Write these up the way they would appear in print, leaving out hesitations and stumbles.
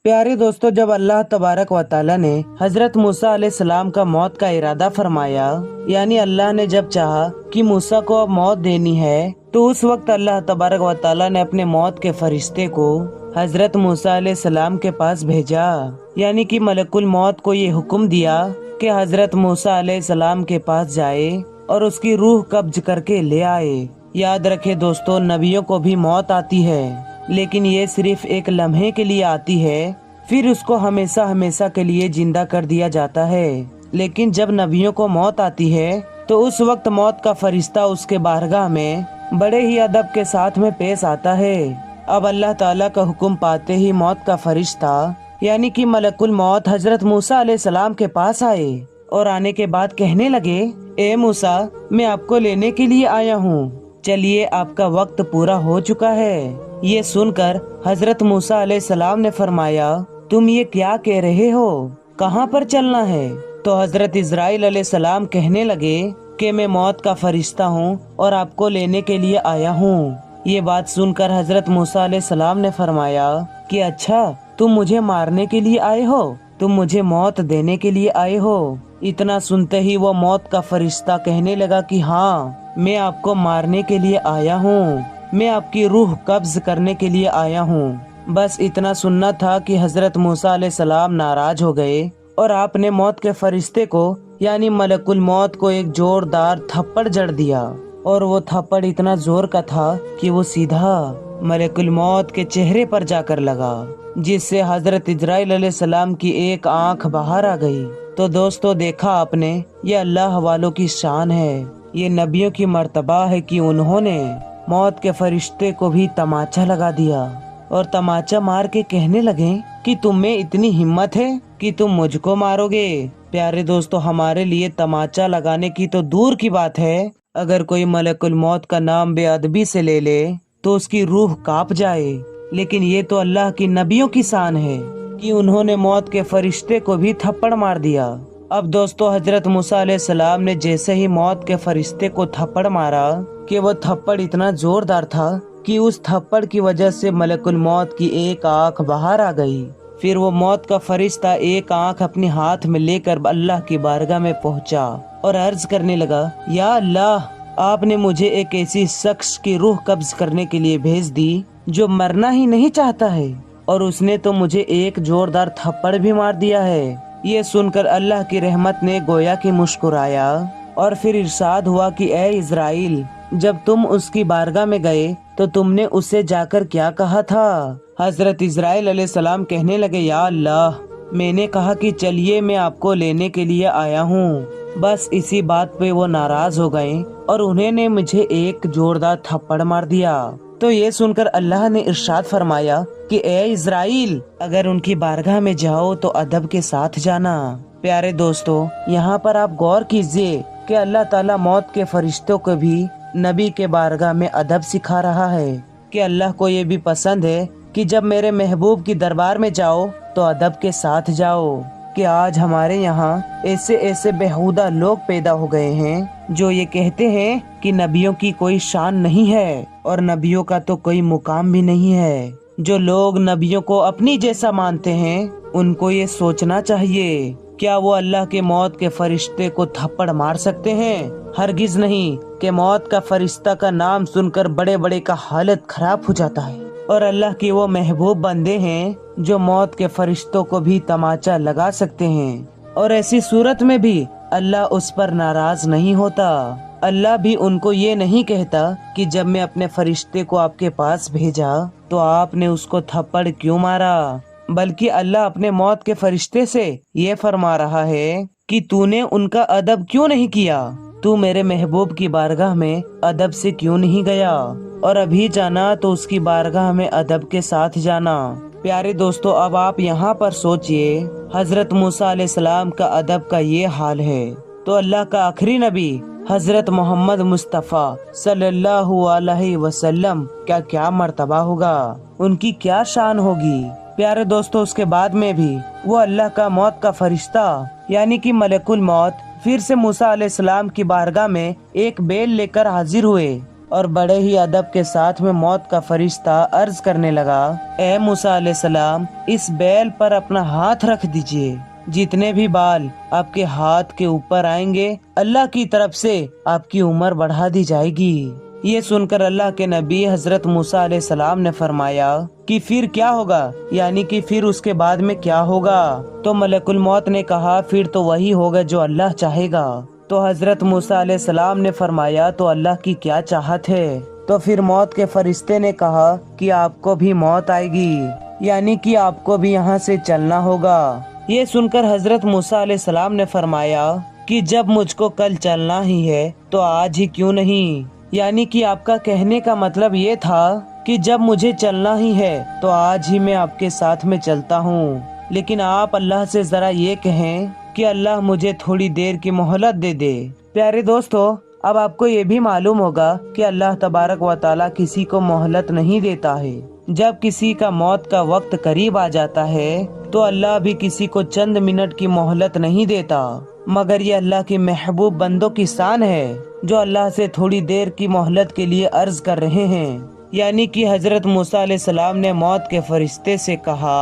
प्यारे दोस्तों, जब अल्लाह तबारक व ताला ने हजरत मूसा अलैहिस्सलाम का मौत का इरादा फरमाया, यानी अल्लाह ने जब चाहा कि मूसा को अब मौत देनी है, तो उस वक्त अल्लाह तबारक व ताला ने अपने मौत के फरिश्ते को हजरत मूसा अलैहिस्सलाम के पास भेजा। यानी कि मलकुल मौत को ये हुक्म दिया कि हजरत मूसा अलैहिस्सलाम के पास जाए और उसकी रूह कब्ज करके ले आए। याद रखे दोस्तों, नबियों को भी मौत आती है, लेकिन ये सिर्फ एक लम्हे के लिए आती है, फिर उसको हमेशा हमेशा के लिए जिंदा कर दिया जाता है। लेकिन जब नबियों को मौत आती है तो उस वक्त मौत का फरिश्ता उसके बारगाह में बड़े ही अदब के साथ में पेश आता है। अब अल्लाह ताला का हुक्म पाते ही मौत का फरिश्ता यानी कि मलकुल मौत हजरत मूसा अलैहिस्सलाम के पास आए और आने के बाद कहने लगे, ए मूसा, मैं आपको लेने के लिए आया हूँ, चलिए आपका वक्त पूरा हो चुका है। ये सुनकर हजरत मूसा अलैहिस्सलाम ने फरमाया, तुम ये क्या कह रहे हो, कहाँ पर चलना है? तो हजरत इजराइल अलैहिस्सलाम कहने लगे कि मैं मौत का फरिश्ता हूँ और आपको लेने के लिए आया हूँ। ये बात सुनकर हजरत मूसा अलैहिस्सलाम ने फरमाया कि अच्छा, तुम मुझे मारने के लिए आए हो, तुम मुझे मौत देने के लिए आए हो? इतना सुनते ही वो मौत का फरिश्ता कहने लगा कि हाँ, मैं आपको मारने के लिए आया हूँ, मैं आपकी रूह कब्ज करने के लिए आया हूँ। बस इतना सुनना था कि हजरत मूसा अलैहिस्सलाम नाराज हो गए और आपने मौत के फरिश्ते को यानी मलकुल मौत को एक जोरदार थप्पड़ जड़ दिया, और वो थप्पड़ इतना जोर का था कि वो सीधा मलकुल मौत के चेहरे पर जाकर लगा, जिससे हजरत इजराइल अलैहिस्सलाम की एक आंख बाहर आ गई। तो दोस्तों, देखा आपने, ये अल्लाह वालों की शान है, ये नबियों की मर्तबा है कि उन्होंने मौत के फरिश्ते को भी तमाचा लगा दिया और तमाचा मार के कहने लगे कि तुम में इतनी हिम्मत है कि तुम मुझको मारोगे। प्यारे दोस्तों, हमारे लिए तमाचा लगाने की तो दूर की बात है, अगर कोई मलकुल मौत का नाम बेअदबी से ले ले तो उसकी रूह कांप जाए। लेकिन ये तो अल्लाह की नबियों की शान है कि उन्होंने मौत के फरिश्ते को भी थप्पड़ मार दिया। अब दोस्तों, हजरत मूसा अलैहिस्सलाम ने जैसे ही मौत के फरिश्ते को थप्पड़ मारा कि वो थप्पड़ इतना जोरदार था कि उस थप्पड़ की वजह से मलकुल मौत की एक आंख बाहर आ गई। फिर वो मौत का फरिश्ता एक आंख अपने हाथ में लेकर अल्लाह की बारगाह में पहुंचा और अर्ज करने लगा, या अल्लाह, आपने मुझे एक ऐसी शख्स की रूह कब्ज करने के लिए भेज दी जो मरना ही नहीं चाहता है, और उसने तो मुझे एक जोरदार थप्पड़ भी मार दिया है। ये सुनकर अल्लाह की रहमत ने गोया कि मुस्कुराया और फिर इरशाद हुआ कि ए इजराइल, जब तुम उसकी बारगाह में गए तो तुमने उससे जाकर क्या कहा था? हजरत इजराइल अलैहिस्सलाम कहने लगे, या अल्लाह, मैंने कहा कि चलिए मैं आपको लेने के लिए आया हूँ। बस इसी बात पे वो नाराज हो गए और उन्होंने मुझे एक जोरदार थप्पड़ मार दिया। तो ये सुनकर अल्लाह ने इरशाद फरमाया कि ए इजराइल, अगर उनकी बारगाह में जाओ तो अदब के साथ जाना। प्यारे दोस्तों, यहाँ पर आप गौर कीजिए कि अल्लाह ताला मौत के फरिश्तों को भी नबी के बारगाह में अदब सिखा रहा है कि अल्लाह को ये भी पसंद है कि जब मेरे महबूब की दरबार में जाओ तो अदब के साथ जाओ। कि आज हमारे यहाँ ऐसे ऐसे बेहुदा लोग पैदा हो गए हैं जो ये कहते हैं कि नबियों की कोई शान नहीं है और नबियों का तो कोई मुकाम भी नहीं है। जो लोग नबियों को अपनी जैसा मानते हैं, उनको ये सोचना चाहिए, क्या वो अल्लाह के मौत के फरिश्ते को थप्पड़ मार सकते हैं? हरगिज नहीं, कि मौत का फरिश्ता का नाम सुनकर बड़े बड़े का हालत खराब हो जाता है, और अल्लाह के वो महबूब बंदे हैं जो मौत के फरिश्तों को भी तमाचा लगा सकते हैं, और ऐसी सूरत में भी अल्लाह उस पर नाराज नहीं होता। अल्लाह भी उनको ये नहीं कहता कि जब मैं अपने फरिश्ते को आपके पास भेजा तो आपने उसको थप्पड़ क्यों मारा, बल्कि अल्लाह अपने मौत के फरिश्ते से ये फरमा रहा है कि तूने उनका अदब क्यों नहीं किया, तू मेरे महबूब की बारगाह में अदब से क्यों नहीं गया, और अभी जाना तो उसकी बारगाह में अदब के साथ जाना। प्यारे दोस्तों, अब आप यहाँ पर सोचिए, हजरत मूसा अलैहिस्सलाम का अदब का ये हाल है, तो अल्लाह का आखिरी नबी हजरत मोहम्मद मुस्तफ़ा सल्लल्लाहु अलैहि वसल्लम क्या क्या मर्तबा होगा, उनकी क्या शान होगी। प्यारे दोस्तों, उसके बाद में भी वो अल्लाह का मौत का फरिश्ता यानी कि मलकुल मौत फिर से मूसा अलैहिस्सलाम की बारगाह में एक बेल लेकर हाजिर हुए और बड़े ही अदब के साथ में मौत का फरिश्ता अर्ज करने लगा, ए मूसा अलैहिस्सलाम, इस बैल पर अपना हाथ रख दीजिए। जितने भी बाल आपके हाथ के ऊपर आएंगे अल्लाह की तरफ से आपकी उम्र बढ़ा दी जाएगी। ये सुनकर अल्लाह के नबी हजरत मूसा अलैहिस्सलाम ने फरमाया कि फिर क्या होगा, यानी कि फिर उसके बाद में क्या होगा? तो मलकुल मौत ने कहा, फिर तो वही होगा जो अल्लाह चाहेगा। तो हजरत मूसा अलैहिस्सलाम ने फरमाया, तो अल्लाह की क्या चाहत है? तो फिर मौत के फरिश्ते ने कहा कि आपको भी मौत आएगी, यानी कि आपको भी यहाँ से चलना होगा। ये सुनकर हजरत मूसा अलैहिस्सलाम ने फरमाया कि जब मुझको कल चलना ही है तो आज ही क्यों नहीं? यानी कि आपका कहने का मतलब ये था कि जब मुझे चलना ही है तो आज ही मैं आपके साथ में चलता हूँ, लेकिन आप अल्लाह से जरा ये कहें कि अल्लाह मुझे थोड़ी देर की मोहलत दे दे। प्यारे दोस्तों, अब आपको ये भी मालूम होगा कि अल्लाह तबारक व तआला किसी को मोहलत नहीं देता है। जब किसी का मौत का वक्त करीब आ जाता है तो अल्लाह भी किसी को चंद मिनट की मोहलत नहीं देता, मगर ये अल्लाह के महबूब बंदों की शान है जो अल्लाह से थोड़ी देर की मोहलत के लिए अर्ज कर रहे हैं। यानी कि हजरत मूसा अलैहिस्सलाम ने मौत के फरिश्ते से कहा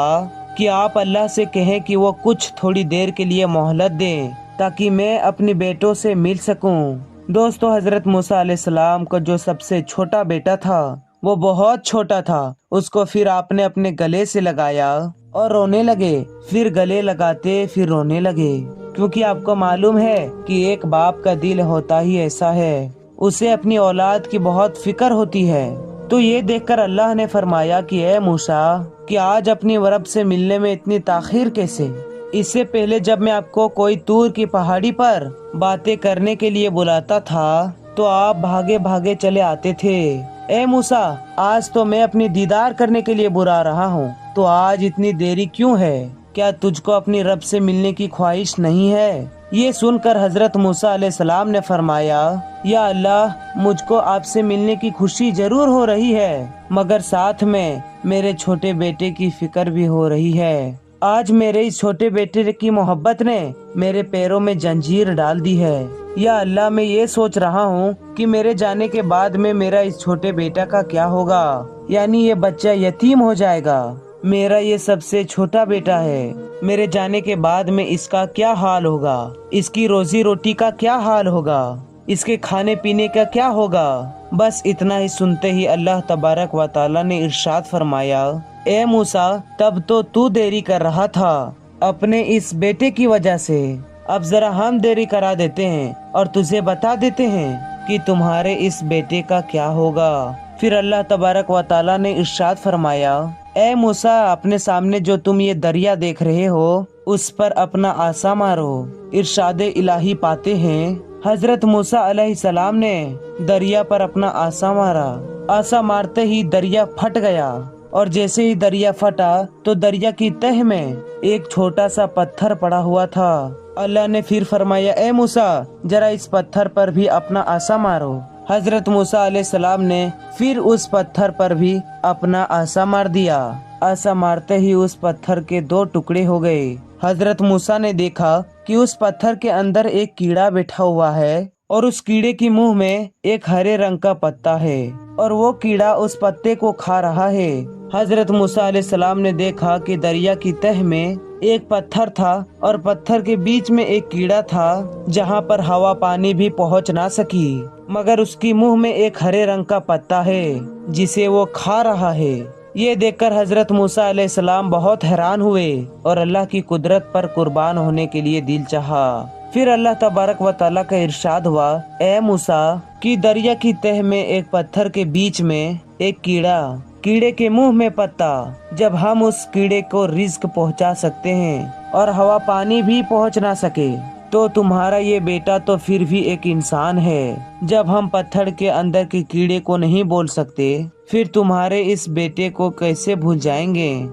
कि आप अल्लाह से कहें कि वो कुछ थोड़ी देर के लिए मोहलत दें ताकि मैं अपने बेटों से मिल सकूं। दोस्तों, हजरत मूसा अलैहिस्सलाम को जो सबसे छोटा बेटा था वो बहुत छोटा था, उसको फिर आपने अपने गले से लगाया और रोने लगे। फिर गले लगाते फिर रोने लगे, क्योंकि आपको मालूम है कि एक बाप का दिल होता ही ऐसा है, उसे अपनी औलाद की बहुत फिक्र होती है। तो ये देखकर अल्लाह ने फरमाया कि ए मूसा, कि आज अपनी रब से मिलने में इतनी ताखीर कैसे? इससे पहले जब मैं आपको कोई तूर की पहाड़ी पर बातें करने के लिए बुलाता था तो आप भागे भागे चले आते थे। ए मूसा, आज तो मैं अपनी दीदार करने के लिए बुला रहा हूँ, तो आज इतनी देरी क्यों है? क्या तुझको अपनी रब से मिलने की ख्वाहिश नहीं है? ये सुनकर हजरत मूसा अलैहिस्सलाम ने फरमाया, या अल्लाह, मुझको आपसे मिलने की खुशी जरूर हो रही है, मगर साथ में मेरे छोटे बेटे की फिक्र भी हो रही है। आज मेरे इस छोटे बेटे की मोहब्बत ने मेरे पैरों में जंजीर डाल दी है। या अल्लाह, मैं ये सोच रहा हूँ कि मेरे जाने के बाद में मेरा इस छोटे बेटा का क्या होगा, यानी ये बच्चा यतीम हो जाएगा। मेरा ये सबसे छोटा बेटा है, मेरे जाने के बाद में इसका क्या हाल होगा? इसकी रोजी रोटी का क्या हाल होगा? इसके खाने पीने का क्या होगा? बस इतना ही सुनते ही अल्लाह तबारक व तआला ने इरशाद फरमाया, ए मूसा, तब तो तू देरी कर रहा था अपने इस बेटे की वजह से। अब जरा हम देरी करा देते हैं और तुझे बता देते हैं कि तुम्हारे इस बेटे का क्या होगा। फिर अल्लाह तबारक व तआला ने इरशाद फरमाया, ए मूसा, अपने सामने जो तुम ये दरिया देख रहे हो उस पर अपना आसा मारो। इरशाद इलाही पाते हैं हजरत मूसा अलैहिस्सलाम ने दरिया पर अपना आसा मारा। आसा मारते ही दरिया फट गया, और जैसे ही दरिया फटा तो दरिया की तह में एक छोटा सा पत्थर पड़ा हुआ था। अल्लाह ने फिर फरमाया, ए मूसा, जरा इस पत्थर पर भी अपना आसा मारो। हजरत मूसा अलैहिस्सलाम ने फिर उस पत्थर पर भी अपना आसा मार दिया। आसा मारते ही उस पत्थर के दो टुकड़े हो गए। हजरत मूसा ने देखा कि उस पत्थर के अंदर एक कीड़ा बैठा हुआ है और उस कीड़े की मुंह में एक हरे रंग का पत्ता है और वो कीड़ा उस पत्ते को खा रहा है। हजरत मूसा अलैहिस्सलाम ने देखा कि दरिया की तह में एक पत्थर था और पत्थर के बीच में एक कीड़ा था, जहाँ पर हवा पानी भी पहुँच ना सकी, मगर उसकी मुंह में एक हरे रंग का पत्ता है जिसे वो खा रहा है। ये देखकर हजरत मूसा अलैहिस्सलाम बहुत हैरान हुए और अल्लाह की कुदरत पर कुर्बान होने के लिए दिल चाहा। फिर अल्लाह तबारक व तआला का इरशाद हुआ, ए मूसा, कि दरिया की तह में एक पत्थर के बीच में एक कीड़ा, कीड़े के मुंह में पत्ता। जब हम उस कीड़े को रिज्क पहुंचा सकते हैं और हवा पानी भी पहुंच ना सके, तो तुम्हारा ये बेटा तो फिर भी एक इंसान है। जब हम पत्थर के अंदर के कीड़े को नहीं बोल सकते, फिर तुम्हारे इस बेटे को कैसे भूल जाएंगे?